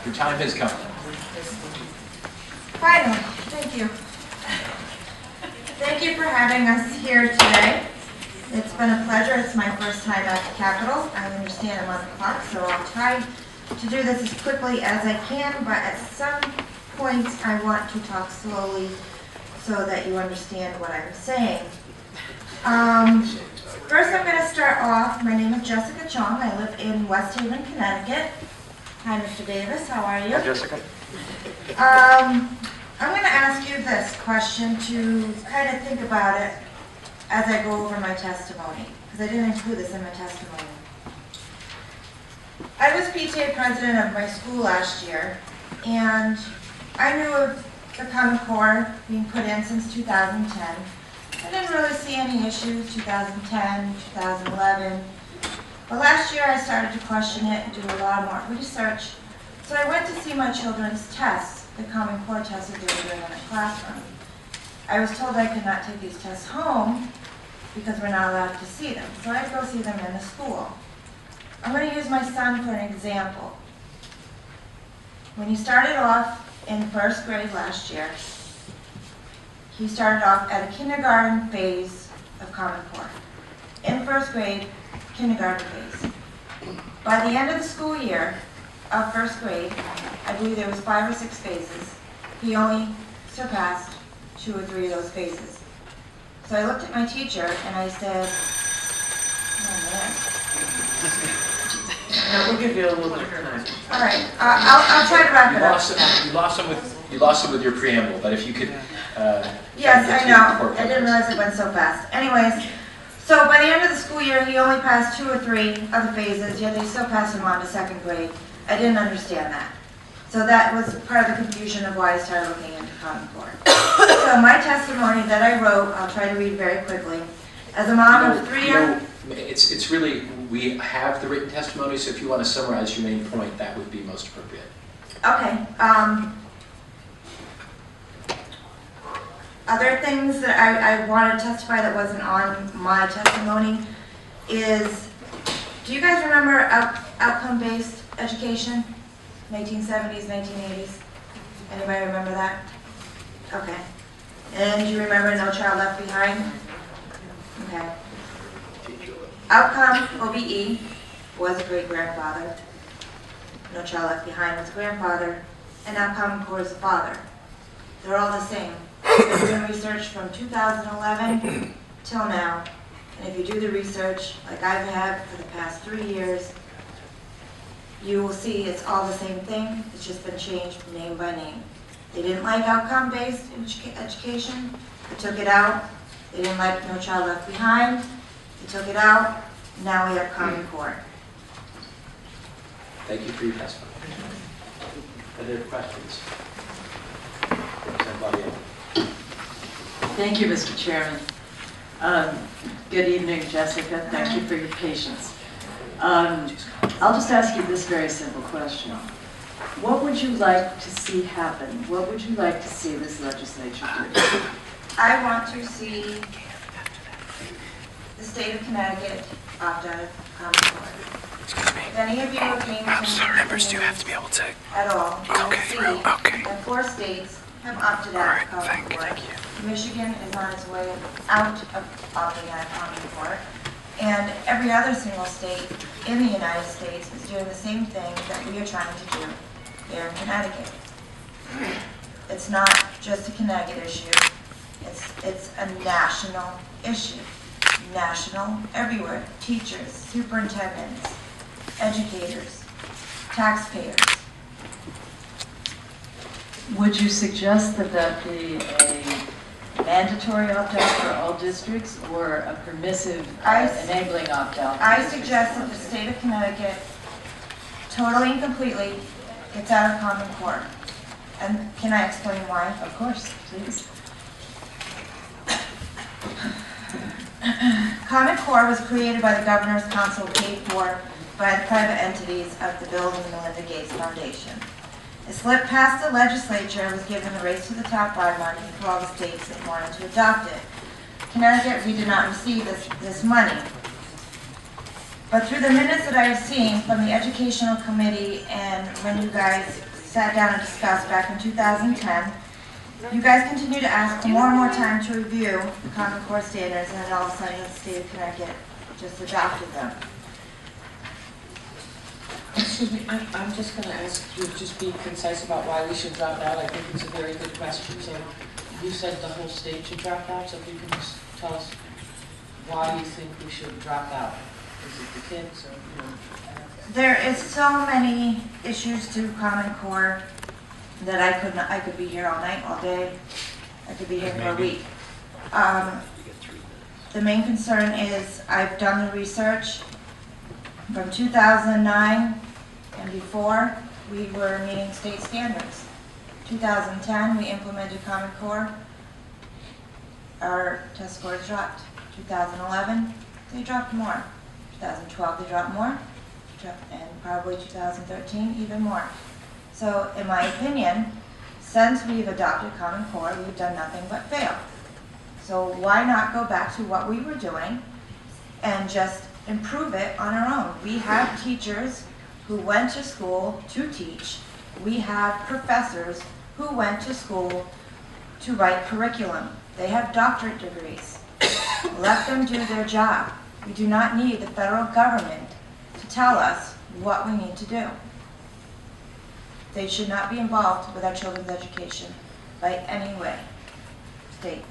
Your time has come. Finally, thank you. Thank you for having us here today. It's been a pleasure. It's my first time at the Capitol. I understand I'm on the clock, so I'll try to do this as quickly as I can, but at some points I want to talk slowly so that you understand what I'm saying. First I'm going to start off. My name is Jessica Chiong. I live in West Haven, Connecticut. Hi, Mr. Davis. How are you? Hi, Jessica. I'm going to ask you this question to kind of think about it as I go over my testimony, because I didn't include this in my testimony. I was PTA president of my school last year, and I knew of the Common Core being put in since 2010. I didn't really see any issues 2010, 2011, but last year I started to question it and do a lot more research. So I went to see my children's tests, the Common Core tests that they were doing in the classroom. I was told I could not take these tests home because we're not allowed to see them. So I'd go see them in the school. I'm going to use my son for an example. When he started off in first grade last year, he started off at a kindergarten phase of Common Core. In first grade, kindergarten phase. By the end of the school year of first grade, I believe there was 5 or 6 phases. He only surpassed 2 or 3 of those phases. So I looked at my teacher and I said, oh man. We'll give you a little bit of time. All right, I'll try to wrap it up. You lost him with your preamble, but if you could. Yes, I know. I didn't realize it went so fast. Anyways, so by the end of the school year, he only passed 2 or 3 of the phases, yet they still passed him on to second grade. I didn't understand that. So that was part of the confusion of why I started looking into Common Core. So my testimony that I wrote, I'll try to read very quickly. As a mom of 3 young... It's really, we have the written testimony, so if you want to summarize your main point, that would be most appropriate. Okay. Other things that I want to testify that wasn't on my testimony is, do you guys remember outcome-based education? 1970s, 1980s? Anybody remember that? Okay. And do you remember No Child Left Behind? Okay. Outcome, OBE, was a great-grandfather. No Child Left Behind was a grandfather. And now Common Core is a father. They're all the same. I've been doing research from 2011 till now. And if you do the research, like I've had for the past 3 years, you will see it's all the same thing. It's just been changed name by name. They didn't like outcome-based education. They took it out. They didn't like No Child Left Behind. They took it out. Now we have Common Core. Thank you for your testimony. Other questions? Thank you, Mr. Chairman. Good evening, Jessica. Thank you for your patience. I'll just ask you this very simple question. What would you like to see happen? What would you like to see this legislature do? I want to see the state of Connecticut opt out of Common Core. If any of you are paying attention members do have to be able to. at all, you will see Okay. that 4 states have opted out of Common Core. Thank you. Michigan is on its way out of opting out of Common Core. And every other single state in the United States is doing the same thing that we are trying to do here in Connecticut. It's not just a Connecticut issue. It's a national issue. National everywhere. Teachers, superintendents, educators, taxpayers. Would you suggest that that be a mandatory opt-out for all districts or a permissive enabling opt-out? I suggest that the state of Connecticut totally and completely gets out of Common Core. And can I explain why? Of course, please. Common Core was created by the Governor's Council, paid for by the private entities of the Bill and Melinda Gates Foundation. A slip past the legislature was given the race to the top by market for all the states that wanted to adopt it. Connecticut, we did not receive this money. But through the minutes that I have seen from the Educational Committee and when you guys sat down and discussed back in 2010. You guys continue to ask for more and more time to review the Common Core standards, and then all of a sudden the state of Connecticut just adopted them. Excuse me, I'm just going to ask you to just be concise about why we should drop out. I think it's a very good question. So you said the whole state should drop out, so if you can just tell us why you think we should drop out. Is it the kids or, There is so many issues to Common Core that I could be here all night, all day. I could be here for a week. The main concern is I've done the research. From 2009 and before, we were meeting state standards. 2010, we implemented Common Core. Our test scores dropped. 2011, they dropped more. 2012, they dropped more. And probably 2013, even more. So, in my opinion, since we've adopted Common Core, we've done nothing but fail. So why not go back to what we were doing and just improve it on our own? We have teachers who went to school to teach. We have professors who went to school to write curriculum. They have doctorate degrees. Let them do their job. We do not need the federal government to tell us what we need to do. They should not be involved with our children's education by any way. State.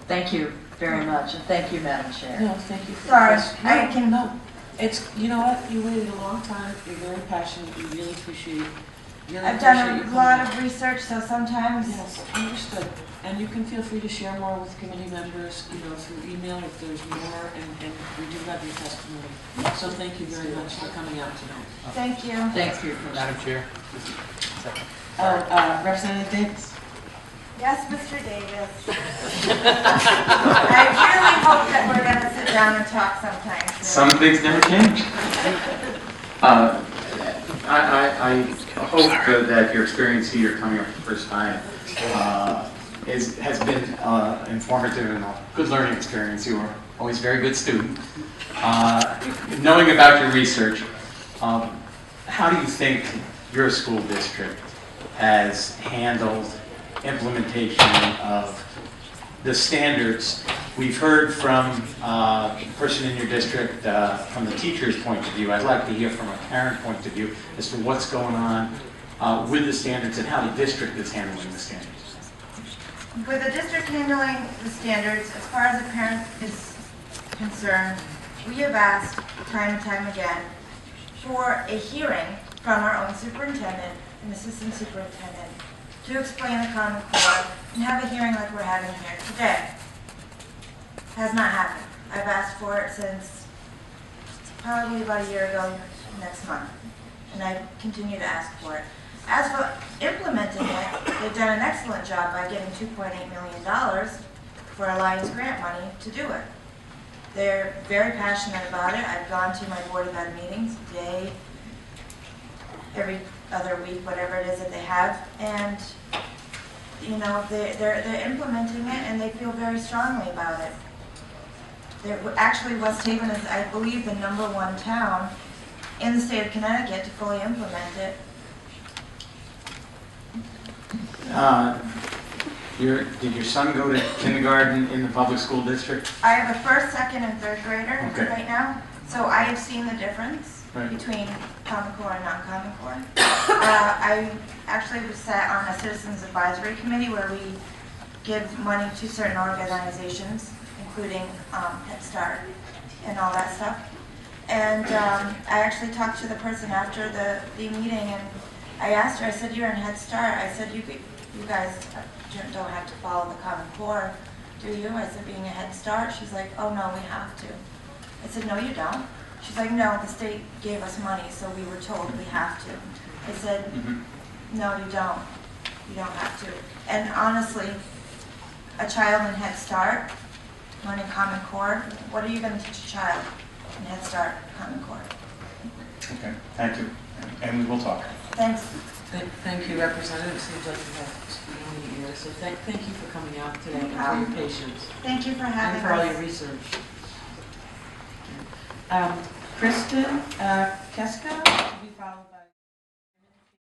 Thank you very much, and thank you, Madam Chair. no, thank you for Sorry, the question. I can- No, it's, you know what, you waited a long time, you're very passionate, we really appreciate it. Really I've appreciate done you a coming lot in. of research, so sometimes Yes, understood. And you can feel free to share more with committee members, through email if there's more, and we do have your testimony. So thank you very much for coming out tonight. thank you. Thanks for your question. Madam Chair. Representative Davis? Yes, Mr. Davis. I really hope that we're going to sit down and talk sometime soon. Some things never change. I hope that your experience here coming up the first time has been informative and a good learning experience. You were always a very good student. Knowing about your research, how do you think your school district has handled implementation of the standards? We've heard from a person in your district from the teacher's point of view. I'd like to hear from a parent point of view as to what's going on with the standards and how the district is handling the standards. With the district handling the standards, as far as the parent is concerned, we have asked time and time again for a hearing from our own superintendent and assistant superintendent to explain the Common Core and have a hearing like we're having here today. Has not happened. I've asked for it since probably about a year ago next month, and I continue to ask for it. As for implementing it, they've done an excellent job by getting $2.8 million for Alliance grant money to do it. They're very passionate about it. I've gone to my Board of Ed meetings day, every other week, whatever it is that they have, and they're implementing it, and they feel very strongly about it. Actually, West Haven is, I believe, the #1 town in the state of Connecticut to fully implement it. Did your son go to kindergarten in the public school district? I have a first, second, and third grader Okay. right now, so I have seen the difference Right. between Common Core and non-Common Core. I actually was sat on a Citizens Advisory Committee where we give money to certain organizations, including Head Start and all that stuff. And I actually talked to the person after the meeting, and I asked her, I said, "You're in Head Start." I said, you guys don't have to follow the Common Core, do you? I said, being a Head Start. She's like, "Oh, no, we have to." I said, "No, you don't." She's like, "No, the state gave us money, so we were told we have to." I said, "No, you don't. You don't have to." And honestly, a child in Head Start, learning Common Core, what are you going to teach a child in Head Start Common Core? Okay, thank you. And we will talk. Thanks. Thank you, Representative. It seems like you have many ears, so thank you for coming out today and for your patience Thank you for and having for all your us. research. Kristen Keska, to be followed by